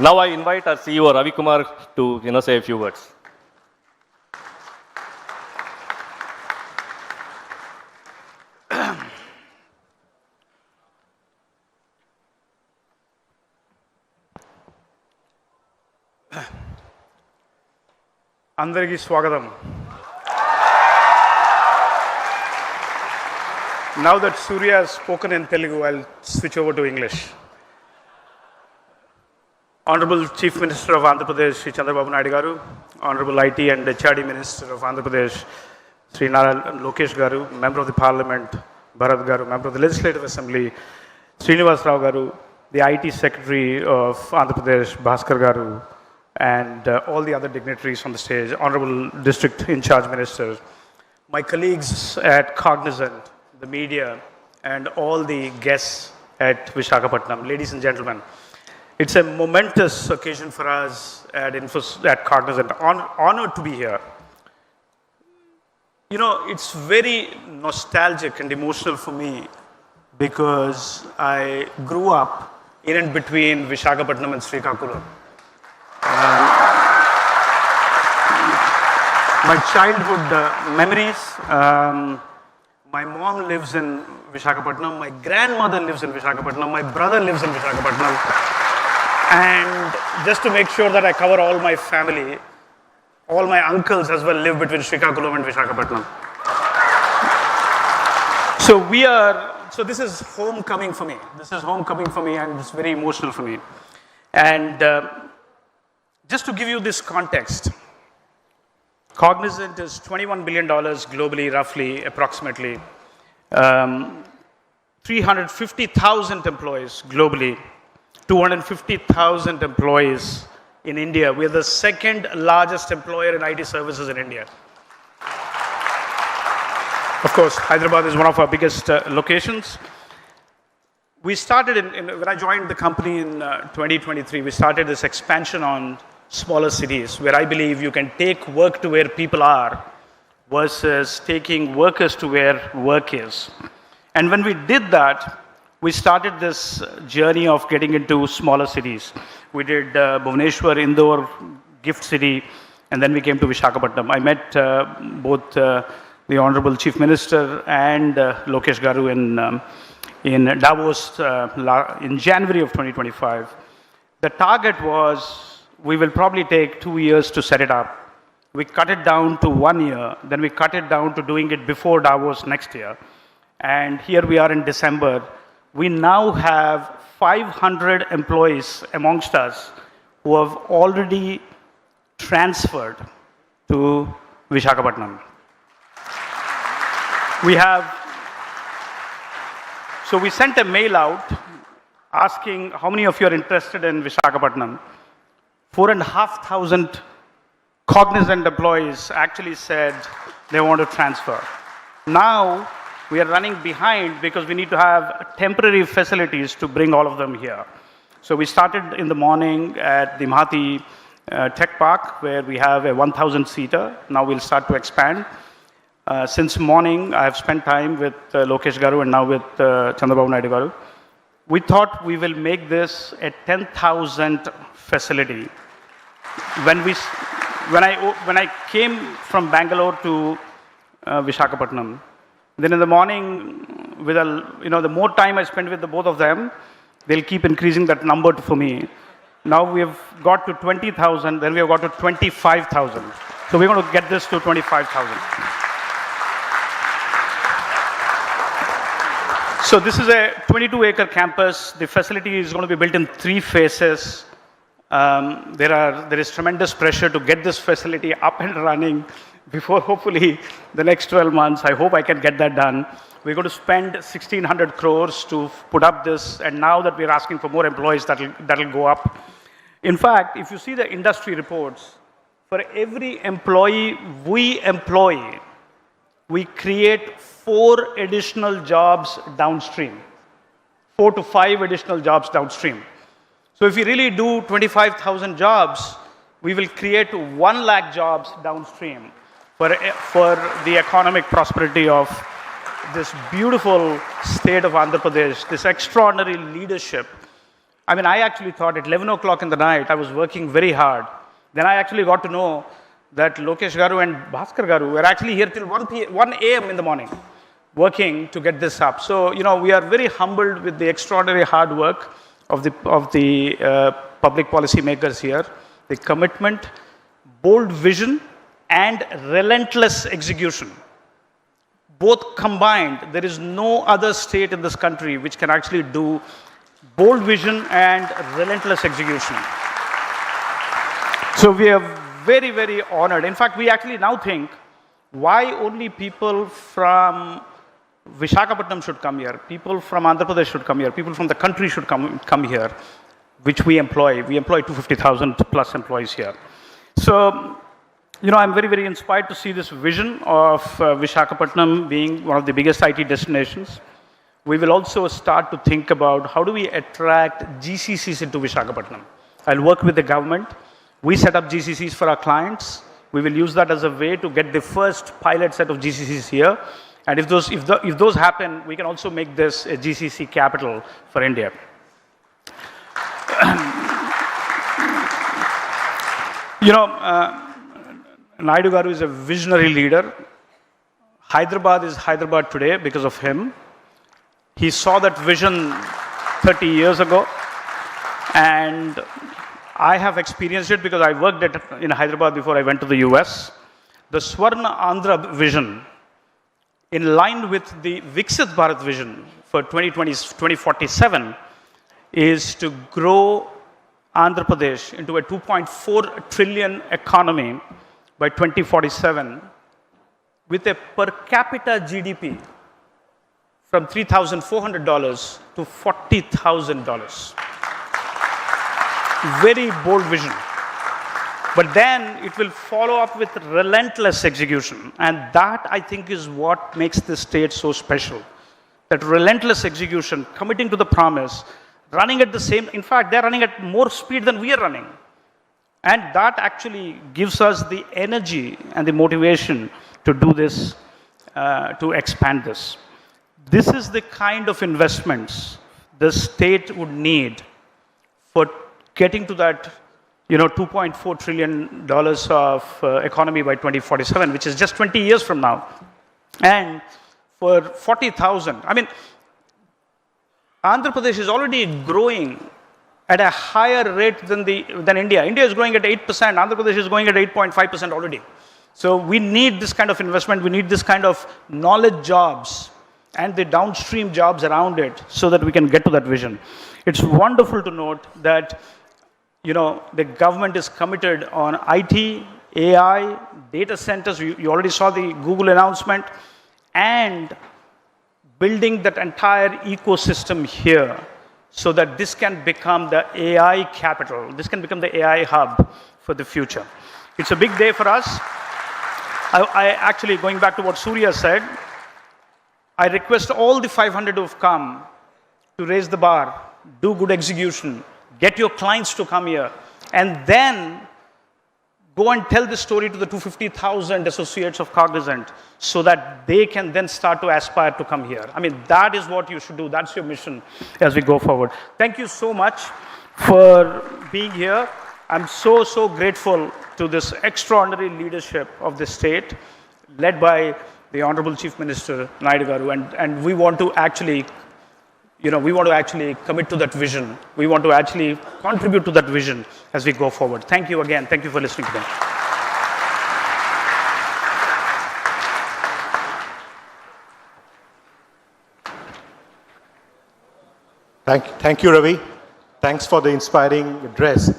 Now I invite our CEO Ravi Kumar to say a few words. అందరికీ స్వాగతం. Now that Surya has spoken in Telugu, I'll switch over to English. Honorable Chief Minister of Andhra Pradesh, Sri Chandrababu Naidu Garu, Honorable IT and HRD Minister of Andhra Pradesh, Sri Lokesh Garu, Member of the Parliament, Bharat Garu, Member of the Legislative Assembly, Srinivas Rao Garu, the IT Secretary of Andhra Pradesh, Bhaskar Garu, and all the other dignitaries on the stage, Honorable District In Charge Minister, my colleagues at Cognizant, the media, and all the guests at Visakhapatnam, ladies and gentlemen. It's a momentous occasion for us at Cognizant. Honored to be here. You know, it's very nostalgic and emotional for me because I grew up in and between Visakhapatnam and Srikakulam. My childhood memories, my mom lives in Visakhapatnam, my grandmother lives in Visakhapatnam, my brother lives in Visakhapatnam. And just to make sure that I cover all my family, all my uncles as well live between Srikakulam and Visakhapatnam. So this is homecoming for me. This is homecoming for me, and it's very emotional for me. And just to give you this context, Cognizant is $21 billion globally, roughly, approximately. 350,000 employees globally, 250,000 employees in India. We are the second largest employer in IT services in India. Of course, Hyderabad is one of our biggest locations. We started when I joined the company in 2023, we started this expansion on smaller cities where I believe you can take work to where people are versus taking workers to where work is. And when we did that, we started this journey of getting into smaller cities. We did Bhubaneswar, Indore, Gift City, and then we came to Visakhapatnam. I met both the Honorable Chief Minister and Lokesh Garu in Davos in January of 2025. The target was we will probably take 2 years to set it up. We cut it down to 1 year, then we cut it down to doing it before Davos next year. And here we are in December. We now have 500 employees amongst us who have already transferred to Visakhapatnam. So we sent a mail out asking how many of you are interested in Visakhapatnam. 4,500 Cognizant employees actually said they want to transfer. Now we are running behind because we need to have temporary facilities to bring all of them here. So we started in the morning at the Mahathi Tech Park where we have a 1,000-seater. Now we'll start to expand. Since morning, I have spent time with Lokesh Garu and now with Chandrababu Naidu Garu. We thought we will make this a 10,000 facility. When I came from Bangalore to Visakhapatnam, then in the morning, the more time I spend with the both of them, they'll keep increasing that number for me. Now we have got to 20,000, then we have got to 25,000. So we're going to get this to 25,000. So this is a 22-acre campus. The facility is going to be built in 3 phases. There is tremendous pressure to get this facility up and running before hopefully the next 12 months. I hope I can get that done. We're going to spend 1,600 crores to put up this, and now that we're asking for more employees, that'll go up. In fact, if you see the industry reports, for every employee we employ, we create 4 additional jobs downstream, 4 to 5 additional jobs downstream. So if we really do 25,000 jobs, we will create 1 lakh jobs downstream for the economic prosperity of this beautiful state of Andhra Pradesh, this extraordinary leadership. I mean, I actually thought at 11 o'clock in the night, I was working very hard. Then I actually got to know that Lokesh Garu and Bhaskar Garu were actually here till 1 a.m. in the morning, working to get this up. So, we are very humbled with the extraordinary hard work of the public policy makers here, the commitment, bold vision, and relentless execution. Both combined, there is no other state in this country which can actually do bold vision and relentless execution. So we are very, very honored. In fact, we actually now think, why only people from Visakhapatnam should come here, people from Andhra Pradesh should come here, people from the country should come here, which we employ. We employ 250,000 plus employees here. So, I'm very, very inspired to see this vision of Visakhapatnam being one of the biggest IT destinations. We will also start to think about how do we attract GCCs into Visakhapatnam. I'll work with the government. We set up GCCs for our clients. We will use that as a way to get the first pilot set of GCCs here. And if those happen, we can also make this a GCC capital for India. Naidu Garu is a visionary leader. Hyderabad is Hyderabad today because of him. He saw that vision 30 years ago, and I have experienced it because I worked in Hyderabad before I went to the US. The Swarna Andhra vision, in line with the Viksit Bharat vision for 2047, is to grow Andhra Pradesh into a 2.4 trillion economy by 2047 with a per capita GDP from $3,400 to $40,000. Very bold vision. But then it will follow up with relentless execution. And that, I think, is what makes this state so special. That relentless execution, committing to the promise, running at the same, in fact, they're running at more speed than we are running. And that actually gives us the energy and the motivation to do this, to expand this. This is the kind of investments the state would need for getting to that $2.4 trillion of economy by 2047, which is just 20 years from now. And for 40,000, I mean, Andhra Pradesh is already growing at a higher rate than India. India is growing at 8%, Andhra Pradesh is growing at 8.5% already. So we need this kind of investment, we need this kind of knowledge jobs and the downstream jobs around it so that we can get to that vision. It's wonderful to note that the government is committed on IT, AI, data centers. You already saw the Google announcement, and building that entire ecosystem here so that this can become the AI capital. This can become the AI hub for the future. It's a big day for us. I actually, going back to what Surya said, I request all the 500 who have come to raise the bar, do good execution, get your clients to come here, and then go and tell the story to the 250,000 associates of Cognizant so that they can then start to aspire to come here. I mean, that is what you should do. That's your mission as we go forward. Thank you so much for being here. I'm so, so grateful to this extraordinary leadership of the state, led by the Honorable Chief Minister, Naidu Garu, and we want to actually commit to that vision. We want to actually contribute to that vision as we go forward. Thank you again. Thank you for listening to me. Thank you, Ravi. Thanks for the inspiring address.